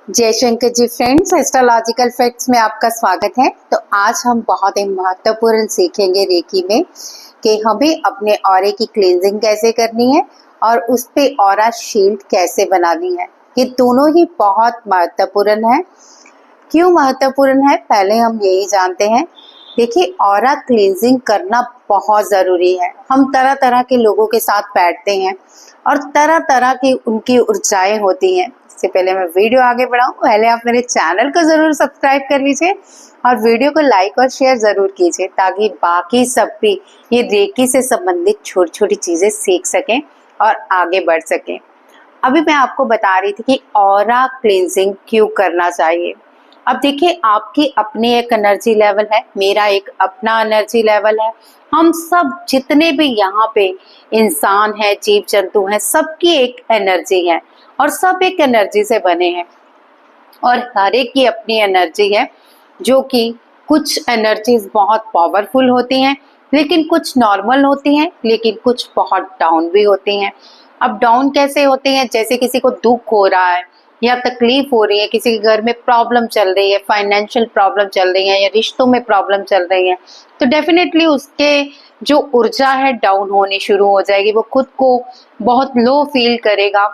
जय Shankar ji friends, astrological facts में आपका स्वागत है। तो आज हम बहुत ही महत्वपूर्ण सीखेंगे रेकी में कि हमें अपने ऑरे की क्लींजिंग कैसे करनी है और उस पे ऑरा शील्ड कैसे बनानी है। ये दोनों ही बहुत महत्वपूर्ण है। क्यों महत्वपूर्ण है, पहले हम यही जानते हैं। देखिए, ऑरा क्लींजिंग करना बहुत ज़रूरी है। हम तरह तरह के लोगों के साथ बैठते हैं और तरह तरह की उनकी ऊर्जाएं होती हैं। इससे पहले मैं वीडियो आगे बढ़ाऊं, पहले आप मेरे चैनल को ज़रूर सब्सक्राइब कर लीजिए और वीडियो को लाइक और शेयर ज़रूर कीजिए ताकि बाकी सब भी ये रेकी से संबंधित छोटी छोटी चीज़ें सीख सकें और आगे बढ़ सकें। अभी मैं आपको बता रही थी कि ऑरा क्लींजिंग क्यों करना चाहिए। अब देखिए, आपकी अपनी एक एनर्जी लेवल है, मेरा एक अपना एनर्जी लेवल है। हम सब जितने भी यहाँ पे इंसान हैं, जीव जंतु हैं, सबकी एक एनर्जी है और सब एक एनर्जी से बने हैं और हर एक की अपनी एनर्जी है, जो कि कुछ एनर्जीज बहुत पावरफुल होती हैं, लेकिन कुछ नॉर्मल होती हैं, लेकिन कुछ बहुत डाउन भी होती हैं। अब डाउन कैसे होते हैं? जैसे किसी को दुख हो रहा है या तकलीफ हो रही है, किसी के घर में प्रॉब्लम चल रही है, फाइनेंशियल प्रॉब्लम चल रही है या रिश्तों में प्रॉब्लम चल रही है, तो डेफिनेटली उसके जो ऊर्जा है डाउन होनी शुरू हो जाएगी। वो खुद को बहुत लो फील करेगा,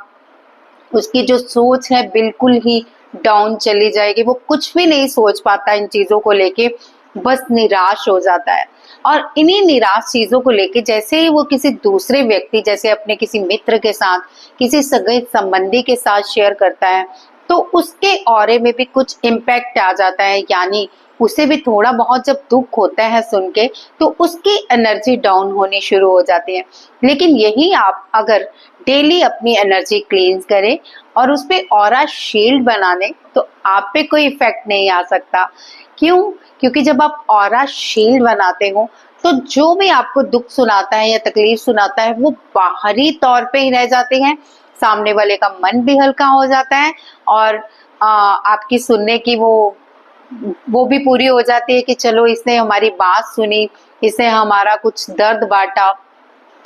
उसकी जो सोच है बिल्कुल ही डाउन चली जाएगी। वो कुछ भी नहीं सोच पाता इन चीजों को लेके, बस निराश हो जाता है। और इन्हीं निराश चीजों को लेके जैसे ही वो किसी दूसरे व्यक्ति, जैसे अपने किसी मित्र के साथ, किसी सगे संबंधी के साथ शेयर करता है, तो उसके ऑरे में भी कुछ इम्पैक्ट आ जाता है। यानी उसे भी थोड़ा बहुत जब दुख होता है सुन के, तो उसकी एनर्जी डाउन होनी शुरू हो जाती है। लेकिन यही आप अगर डेली अपनी एनर्जी क्लींस करें और उस पे ऑरा शील्ड बना लें, तो आप पे कोई इफेक्ट नहीं आ सकता। क्यों? क्योंकि जब आप ऑरा शील्ड बनाते हो तो जो भी आपको दुख सुनाता है या तकलीफ सुनाता है, वो बाहरी तौर पे ही रह जाते हैं। सामने वाले का मन भी हल्का हो जाता है और आपकी सुनने की वो भी पूरी हो जाती है कि चलो, इसने हमारी बात सुनी, इसने हमारा कुछ दर्द बांटा,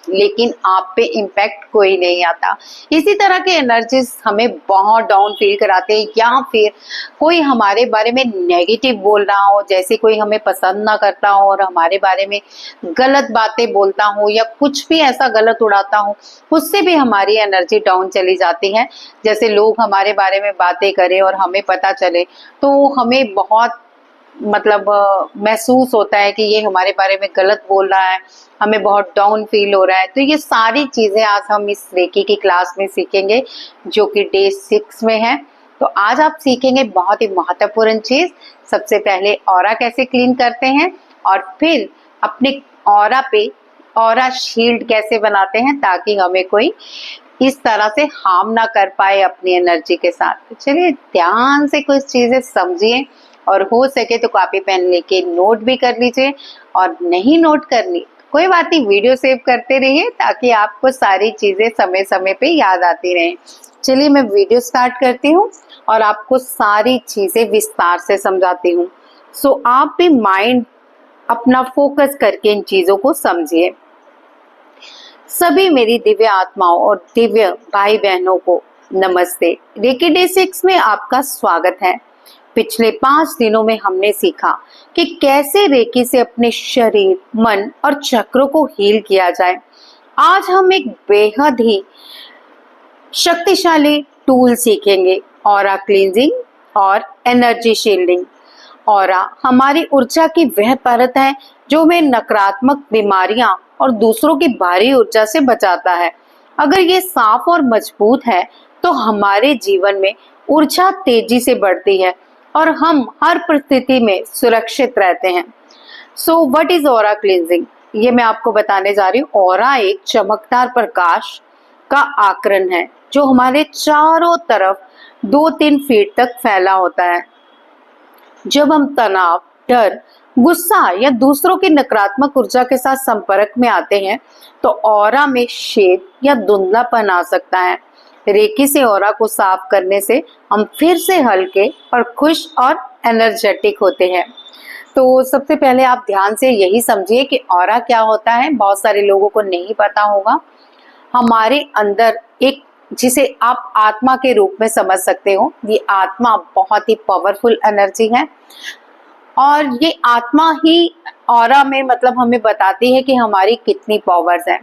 लेकिन आप पे इम्पैक्ट कोई नहीं आता। इसी तरह के एनर्जीज हमें बहुत डाउन फील कराते हैं, या फिर कोई हमारे बारे में नेगेटिव बोल रहा हो, जैसे कोई हमें पसंद ना करता हो और हमारे बारे में गलत बातें बोलता हो या कुछ भी ऐसा गलत उड़ाता हो, उससे भी हमारी एनर्जी डाउन चली जाती है। जैसे लोग हमारे बारे में बातें करें और हमें पता चले, तो हमें बहुत महसूस होता है कि ये हमारे बारे में गलत बोल रहा है, हमें बहुत डाउन फील हो रहा है। तो ये सारी चीजें आज हम इस रेकी की क्लास में सीखेंगे, जो कि डे 6 में है। तो आज आप सीखेंगे बहुत ही महत्वपूर्ण चीज। सबसे पहले ऑरा कैसे क्लीन करते हैं और फिर अपने ऑरा पे ऑरा शील्ड कैसे बनाते हैं ताकि हमें कोई इस तरह से हार्म ना कर पाए अपनी एनर्जी के साथ। तो चलिए ध्यान से कुछ चीजें समझिए और हो सके तो कॉपी पेन लेके नोट भी कर लीजिए, और नहीं नोट करनी कोई बात नहीं, वीडियो सेव करते रहिए ताकि आपको सारी चीजें समय समय पे याद आती रहें। चलिए मैं वीडियो स्टार्ट करती हूँ और आपको सारी चीजें विस्तार से समझाती हूँ। सो आप भी माइंड अपना फोकस करके इन चीजों को समझिए। सभी मेरी दिव्य आत्माओं और दिव्य भाई बहनों को नमस्ते। रेकी डे 6 में आपका स्वागत है। पिछले 5 दिनों में हमने सीखा कि कैसे रेकी से अपने शरीर, मन और चक्रों को हील किया जाए। आज हम एक बेहद ही शक्तिशाली टूल सीखेंगे, ऑरा क्लींजिंग और एनर्जी शील्डिंग। ऑरा हमारी ऊर्जा की वह परत है जो हमें नकारात्मक बीमारियां और दूसरों की भारी ऊर्जा से बचाता है। अगर ये साफ और मजबूत है तो हमारे जीवन में ऊर्जा तेजी से बढ़ती है और हम हर परिस्थिति में सुरक्षित रहते हैं। So what is aura cleansing? ये मैं आपको बताने जा रही हूँ। ऑरा एक चमकदार प्रकाश का आकरण है जो हमारे चारों तरफ 2-3 फीट तक फैला होता है। जब हम तनाव, डर, गुस्सा या दूसरों की नकारात्मक ऊर्जा के साथ संपर्क में आते हैं तो ऑरा में छेद या धुंधलापन आ सकता है। रेकी से ऑरा को साफ करने से हम फिर से हल्के और खुश और एनर्जेटिक होते हैं। तो सबसे पहले आप ध्यान से यही समझिए कि ऑरा क्या होता है। बहुत सारे लोगों को नहीं पता होगा। हमारे अंदर एक जिसे आप आत्मा के रूप में समझ सकते हो। ये आत्मा बहुत ही पावरफुल एनर्जी है और ये आत्मा ही ऑरा में मतलब हमें बताती है कि हमारी कितनी पावर्स हैं।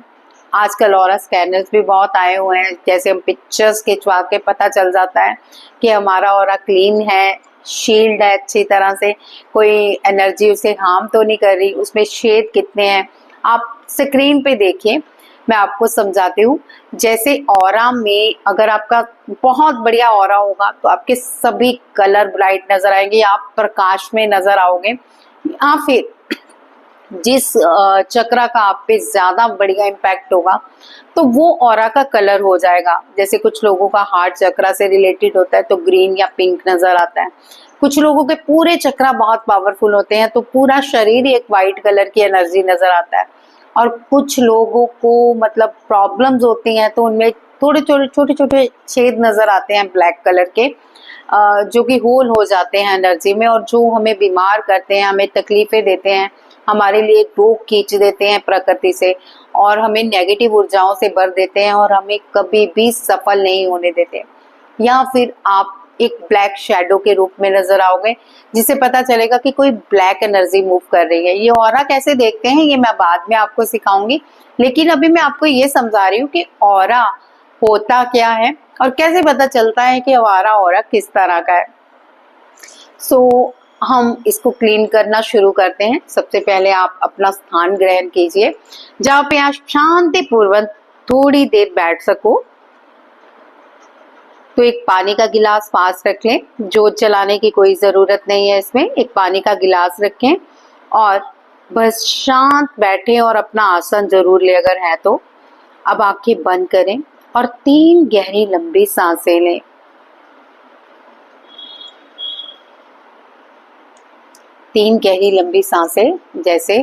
आजकल ऑरा स्कैनर्स भी बहुत आए हुए हैं, जैसे हम पिक्चर्स खिंचवा के पता चल जाता है कि हमारा ऑरा क्लीन है, शील्ड है अच्छी तरह से, कोई एनर्जी उसे हार्म तो नहीं कर रही, उसमें शेड कितने हैं आप स्क्रीन पे देखिए, मैं आपको समझाती हूँ। जैसे ऑरा में अगर आपका बहुत बढ़िया ऑरा होगा तो आपके सभी कलर ब्राइट नजर आएंगे, आप प्रकाश में नजर आओगे, या फिर जिस चक्रा का आप पे ज्यादा बढ़िया इम्पैक्ट होगा तो वो ऑरा का कलर हो जाएगा। जैसे कुछ लोगों का हार्ट चक्रा से रिलेटेड होता है तो ग्रीन या पिंक नजर आता है, कुछ लोगों के पूरे चक्रा बहुत पावरफुल होते हैं तो पूरा शरीर एक वाइट कलर की एनर्जी नजर आता है, और कुछ लोगों को मतलब प्रॉब्लम्स होती हैं तो उनमें थोड़े थोड़े छोटे छोटे छेद नजर आते हैं ब्लैक कलर के, जो कि होल हो जाते हैं एनर्जी में और जो हमें बीमार करते हैं, हमें तकलीफें देते हैं, हमारे लिए रोग खींच देते हैं प्रकृति से और हमें नेगेटिव ऊर्जाओं से भर देते हैं और हमें कभी भी सफल नहीं होने देते। या फिर आप एक ब्लैक शैडो के रूप में नजर आओगे जिसे पता चलेगा कि कोई ब्लैक एनर्जी मूव कर रही है। ये ऑरा कैसे देखते हैं ये मैं बाद में आपको सिखाऊंगी, लेकिन अभी मैं आपको ये समझा रही हूँ कि ऑरा होता क्या है और कैसे पता चलता है कि हमारा ऑरा किस तरह का है। सो हम इसको क्लीन करना शुरू करते हैं। सबसे पहले आप अपना स्थान ग्रहण कीजिए जहाँ पे आप शांति पूर्वक थोड़ी देर बैठ सको। तो एक पानी का गिलास पास रख लें, जोत जलाने की कोई जरूरत नहीं है इसमें, एक पानी का गिलास रखें और बस शांत बैठे और अपना आसन जरूर ले अगर है तो। अब आंखें बंद करें और 3 गहरी लंबी सांसें लें। तीन गहरी लंबी सांसें, जैसे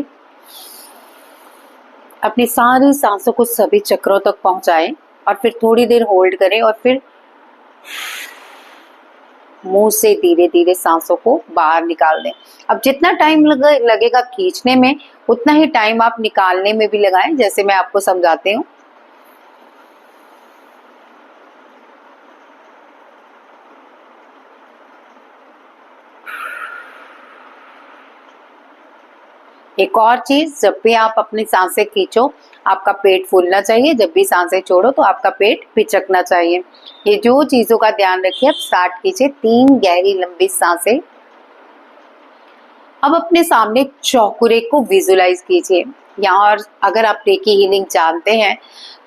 अपनी सारी सांसों को सभी चक्रों तक पहुंचाएं और फिर थोड़ी देर होल्ड करें और फिर मुंह से धीरे धीरे सांसों को बाहर निकाल दें। अब जितना टाइम लगेगा खींचने में उतना ही टाइम आप निकालने में भी लगाएं, जैसे मैं आपको समझाती हूँ। एक और चीज, जब भी आप अपनी सांसें खींचो आपका पेट फूलना चाहिए, जब भी सांसें छोड़ो तो आपका पेट पिचकना चाहिए। ये जो चीजों का ध्यान रखिए। अब स्टार्ट कीजिए 3 गहरी लंबी सांसें। अब अपने सामने चौकुरे को विजुलाइज कीजिए। यहाँ अगर आप रेकी हीलिंग जानते हैं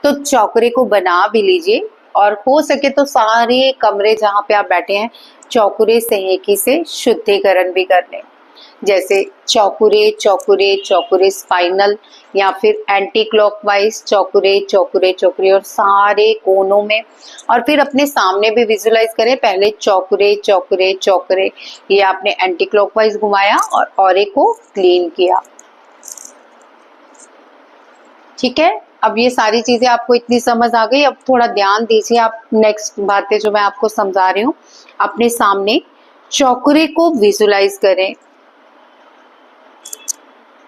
तो चौकुरे को बना भी लीजिए और हो सके तो सारे कमरे जहाँ पे आप बैठे हैं चौकुरे सेहेकी से शुद्धिकरण भी कर लें। जैसे चौकुरे चौकुरे चौकुरे स्पाइनल या फिर एंटी क्लॉकवाइज चौकुरे चौकुरे चौकुरे और सारे कोनों में, और फिर अपने सामने भी विजुलाइज करें। पहले चौकुरे चौकुरे चौकुरे, ये आपने एंटी क्लॉकवाइज घुमाया और ऑरे को क्लीन किया। ठीक है, अब ये सारी चीजें आपको इतनी समझ आ गई। अब थोड़ा ध्यान दीजिए आप नेक्स्ट बातें जो मैं आपको समझा रही हूँ। अपने सामने चौकुरे को विजुलाइज करें,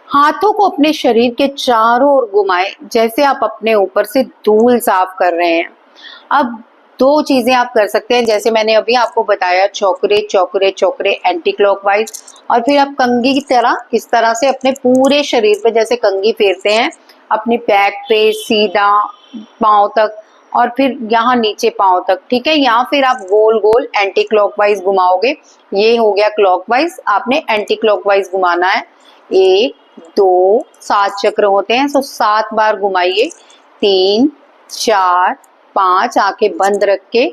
हाथों को अपने शरीर के चारों ओर घुमाएं जैसे आप अपने ऊपर से धूल साफ कर रहे हैं। अब 2 चीजें आप कर सकते हैं, जैसे मैंने अभी आपको बताया, चौकुरे चौकुरे चौकुरे एंटी क्लॉकवाइज, और फिर आप कंघी की तरह इस तरह से अपने पूरे शरीर पे जैसे कंघी फेरते हैं, अपने बैक पे सीधा पांव तक और फिर यहाँ नीचे पांव तक। ठीक है, यहाँ फिर आप गोल गोल एंटी क्लॉकवाइज घुमाओगे। ये हो गया क्लॉकवाइज, आपने एंटी क्लॉकवाइज घुमाना है। 1 2 7 चक्र होते हैं, तो 7 बार घुमाइए। 3 4 5, आंखें बंद रख के,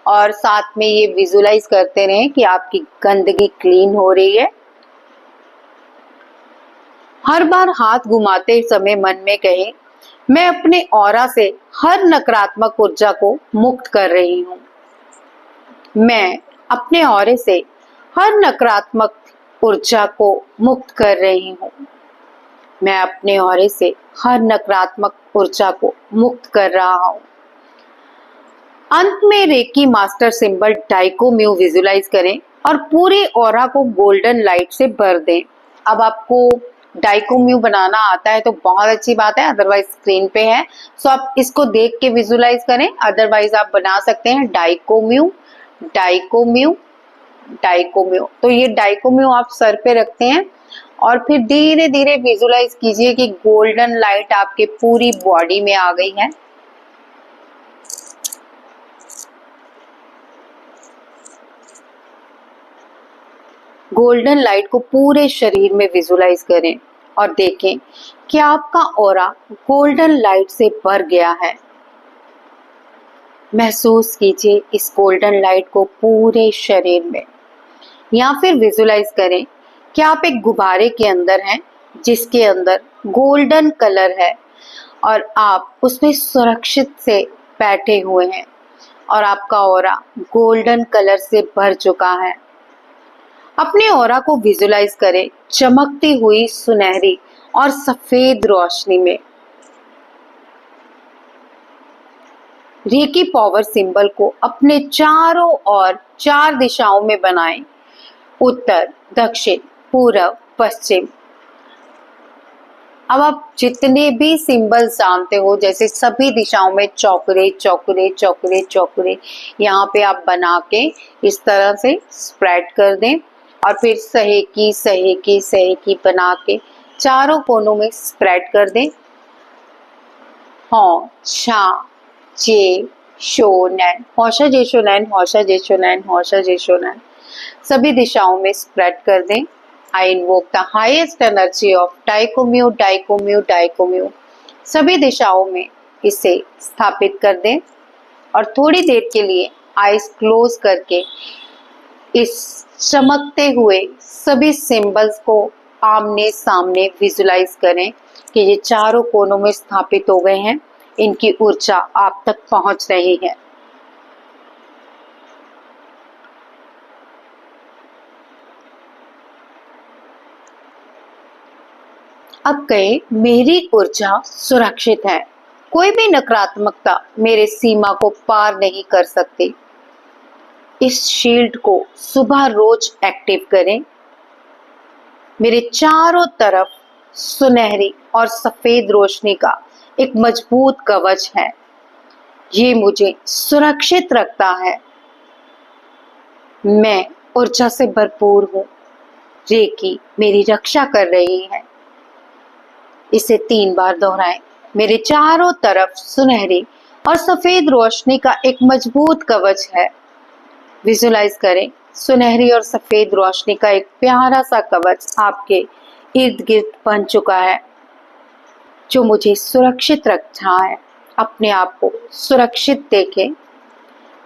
और साथ में ये विजुलाइज करते रहें कि आपकी गंदगी क्लीन हो रही है। हर बार हाथ घुमाते समय मन में कहें, मैं अपने ऑरा से हर नकारात्मक ऊर्जा को मुक्त कर रही हूँ। मैं अपने ऑरे से हर नकारात्मक ऊर्जा को मुक्त कर रही हूँ। मैं अपने ऑरे से हर नकारात्मक ऊर्जा को मुक्त कर रहा हूँ। अंत में reiki master symbol dai ko myo visualize करें और पूरे ऑरा को गोल्डन लाइट से भर दें। अब आपको डाइकोम्यू बनाना आता है तो बहुत अच्छी बात है, अदरवाइज स्क्रीन पे है सो आप इसको देख के विजुलाइज करें, अदरवाइज आप बना सकते हैं डाइकोम्यू डाइकोम्यू डाइकोम्यू। तो ये डाइकोम्यू आप सर पे रखते हैं और फिर धीरे धीरे विजुलाइज कीजिए कि गोल्डन लाइट आपके पूरी बॉडी में आ गई है। गोल्डन लाइट को पूरे शरीर में विजुलाइज करें और देखें कि आपका ऑरा गोल्डन लाइट से भर गया है। महसूस कीजिए इस गोल्डन लाइट को पूरे शरीर में, या फिर विजुलाइज करें कि आप एक गुब्बारे के अंदर हैं जिसके अंदर गोल्डन कलर है और आप उसमें सुरक्षित से बैठे हुए हैं और आपका ऑरा गोल्डन कलर से भर चुका है। अपने ऑरा को विजुलाइज करें चमकती हुई सुनहरी और सफेद रोशनी में। रेकी पावर सिंबल को अपने चारों ओर 4 दिशाओं में बनाएं, उत्तर, दक्षिण, पूर्व, पश्चिम। अब आप जितने भी सिंबल्स जानते हो, जैसे सभी दिशाओं में चौकरे चौकरे चौकरे चौकरे, यहाँ पे आप बना के इस तरह से स्प्रेड कर दें और फिर सहेकी सहेकी सहेकी बना के चारों कोनों में स्प्रेड कर दें। हौ छा जे शो नैन, हौशा जे शो नैन, हौशा जे शो नैन, हौशा जे शो नैन, सभी दिशाओं में स्प्रेड कर दें। I invoke the highest energy of dai ko myo dai ko myo dai ko myo, सभी दिशाओं में इसे स्थापित कर दें और थोड़ी देर के लिए आईज क्लोज करके इस चमकते हुए सभी सिंबल्स को आमने सामने विजुलाइज करें कि ये चारों कोनों में स्थापित हो गए हैं, इनकी ऊर्जा आप तक पहुंच रही है। अब कहे मेरी ऊर्जा सुरक्षित है, कोई भी नकारात्मकता मेरे सीमा को पार नहीं कर सकती। इस शील्ड को सुबह रोज एक्टिव करें। मेरे चारों तरफ सुनहरी और सफेद रोशनी का एक मजबूत कवच है, ये मुझे सुरक्षित रखता है। मैं ऊर्जा से भरपूर हूँ, रेकी मेरी रक्षा कर रही है। इसे 3 बार दोहराएं। मेरे चारों तरफ सुनहरी और सफेद रोशनी का एक मजबूत कवच है। विजुलाइज करें सुनहरी और सफेद रोशनी का एक प्यारा सा कवच आपके इर्द गिर्द बन चुका है जो मुझे सुरक्षित रखता है। अपने आप को सुरक्षित देखें।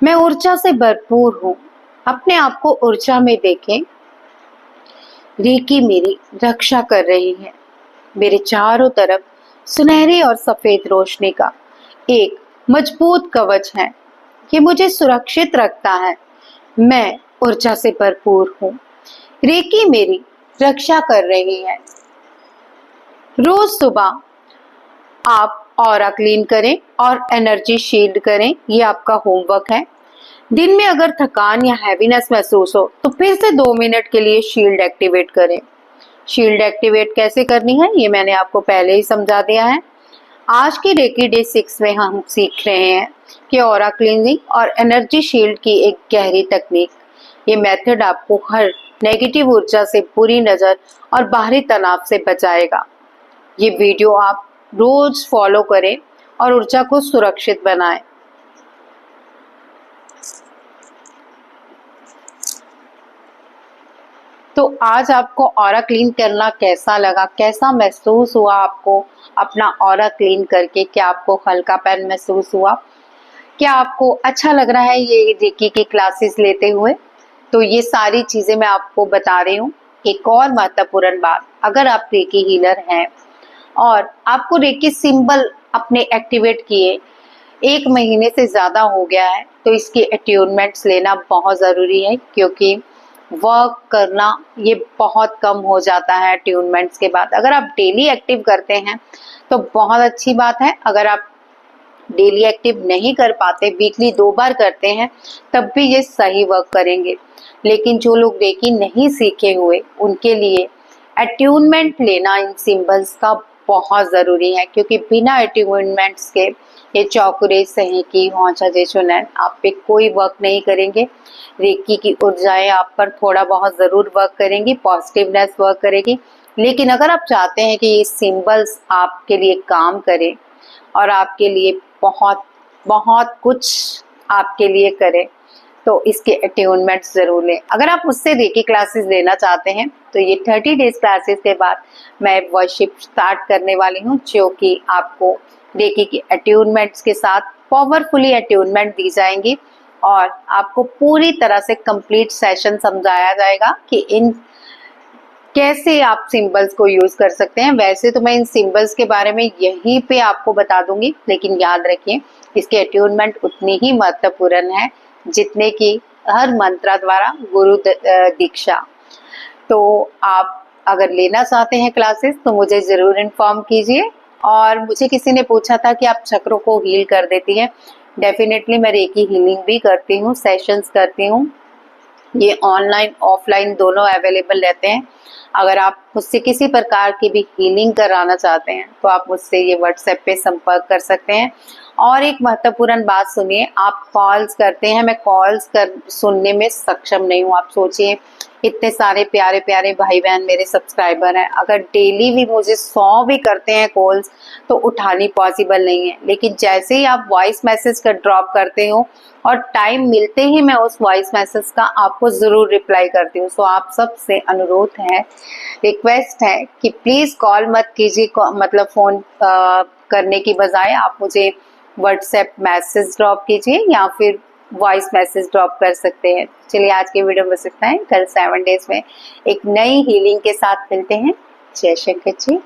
मैं ऊर्जा से भरपूर हूँ, अपने आप को ऊर्जा में देखें। रेकी मेरी रक्षा कर रही है। मेरे चारों तरफ सुनहरी और सफेद रोशनी का एक मजबूत कवच है, ये मुझे सुरक्षित रखता है। मैं ऊर्जा से भरपूर हूँ, रेकी मेरी रक्षा कर रही है। रोज सुबह आप ऑरा क्लीन करें और एनर्जी शील्ड करें, ये आपका होमवर्क है। दिन में अगर थकान या हैवीनेस महसूस हो तो फिर से 2 मिनट के लिए शील्ड एक्टिवेट करें। शील्ड एक्टिवेट कैसे करनी है ये मैंने आपको पहले ही समझा दिया है। आज की रेकी डे 6 में हम सीख रहे हैं कि ऑरा क्लींजिंग और एनर्जी शील्ड की एक गहरी तकनीक। ये मेथड आपको हर नेगेटिव ऊर्जा से, बुरी नजर और बाहरी तनाव से बचाएगा। ये वीडियो आप रोज फॉलो करें और ऊर्जा को सुरक्षित बनाएं। तो आज आपको ऑरा क्लीन करना कैसा लगा, कैसा महसूस हुआ आपको अपना ऑरा क्लीन करके? क्या आपको हल्कापन महसूस हुआ? क्या आपको अच्छा लग रहा है ये रेकी की क्लासेस लेते हुए? तो ये सारी चीजें मैं आपको बता रही हूँ। एक और महत्वपूर्ण बात, अगर आप रेकी हीलर हैं और आपको रेकी सिंबल अपने एक्टिवेट किए 1 महीने से ज्यादा हो गया है तो इसके अट्यूनमेंट्स लेना बहुत जरूरी है, क्योंकि वर्क करना ये बहुत कम हो जाता है ट्यूनमेंट्स के बाद। अगर आप डेली एक्टिव करते हैं तो बहुत अच्छी बात है। अगर आप डेली एक्टिव नहीं कर पाते, वीकली 2 बार करते हैं, तब भी ये सही वर्क करेंगे। लेकिन जो लोग रेकी नहीं सीखे हुए उनके लिए अट्यूनमेंट लेना इन सिंबल्स का बहुत ज़रूरी है, क्योंकि बिना अट्यूनमेंट्स के ये चौकुरे सहेकी होंचा जेचुनैन आप पे कोई वर्क नहीं करेंगे। रेकी की ऊर्जाएं आप पर थोड़ा बहुत ज़रूर वर्क करेंगी, पॉजिटिवनेस वर्क करेगी, लेकिन अगर आप चाहते हैं कि ये सिंबल्स आपके लिए काम करें और आपके लिए बहुत बहुत कुछ आपके लिए करें, तो इसके अट्यूनमेंट ज़रूर लें। अगर आप मुझसे रेकी क्लासेस लेना चाहते हैं तो ये 30 डेज क्लासेस के बाद मैं वर्कशिप स्टार्ट करने वाली हूँ, जो कि आपको रेकी के अट्यूनमेंट्स के साथ पावरफुली अट्यूनमेंट दी जाएंगी और आपको पूरी तरह से कंप्लीट सेशन समझाया जाएगा कि इन कैसे आप सिंबल्स को यूज कर सकते हैं। वैसे तो मैं इन सिंबल्स के बारे में यहीं पे आपको बता दूंगी, लेकिन याद रखिए इसके अट्यूनमेंट उतनी ही महत्वपूर्ण है जितने की हर मंत्रा द्वारा गुरु दीक्षा। तो आप अगर लेना चाहते हैं क्लासेस तो मुझे ज़रूर इन्फॉर्म कीजिए। और मुझे किसी ने पूछा था कि आप चक्रों को हील कर देती हैं। डेफिनेटली मैं रेकी हीलिंग भी करती हूँ, सेशंस करती हूँ। ये ऑनलाइन ऑफलाइन दोनों अवेलेबल रहते हैं। अगर आप मुझसे किसी प्रकार की भी हीलिंग कराना चाहते हैं तो आप मुझसे ये व्हाट्सएप पे संपर्क कर सकते हैं। और एक महत्वपूर्ण बात सुनिए, आप कॉल्स करते हैं, मैं कॉल्स कर सुनने में सक्षम नहीं हूँ। आप सोचिए इतने सारे प्यारे प्यारे भाई बहन मेरे सब्सक्राइबर हैं, अगर डेली भी मुझे 100 भी करते हैं कॉल्स तो उठानी पॉसिबल नहीं है। लेकिन जैसे ही आप वॉइस मैसेज का ड्रॉप करते हो और टाइम मिलते ही मैं उस वॉइस मैसेज का आपको ज़रूर रिप्लाई करती हूँ। सो आप सबसे अनुरोध है, रिक्वेस्ट है कि प्लीज़ कॉल मत कीजिए, मतलब फ़ोन करने की बजाय आप मुझे व्हाट्सएप मैसेज ड्रॉप कीजिए या फिर वॉइस मैसेज ड्रॉप कर सकते हैं। चलिए आज की वीडियो में बस इतना है। कल 7 डेज में एक नई हीलिंग के साथ मिलते हैं। जय शंकर जी।